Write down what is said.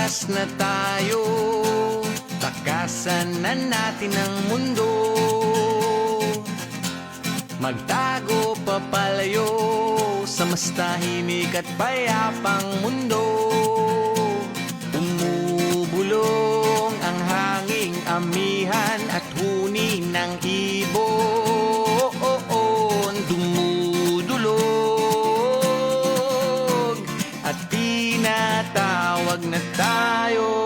Bukas na tayo, takasan na natin ang mundo. Magtago papalayo sa mas tahimik at payapang mundo. Umubulong ang hanging amihan at huni ng ibon. Dumudulog at tinatawag na tayo.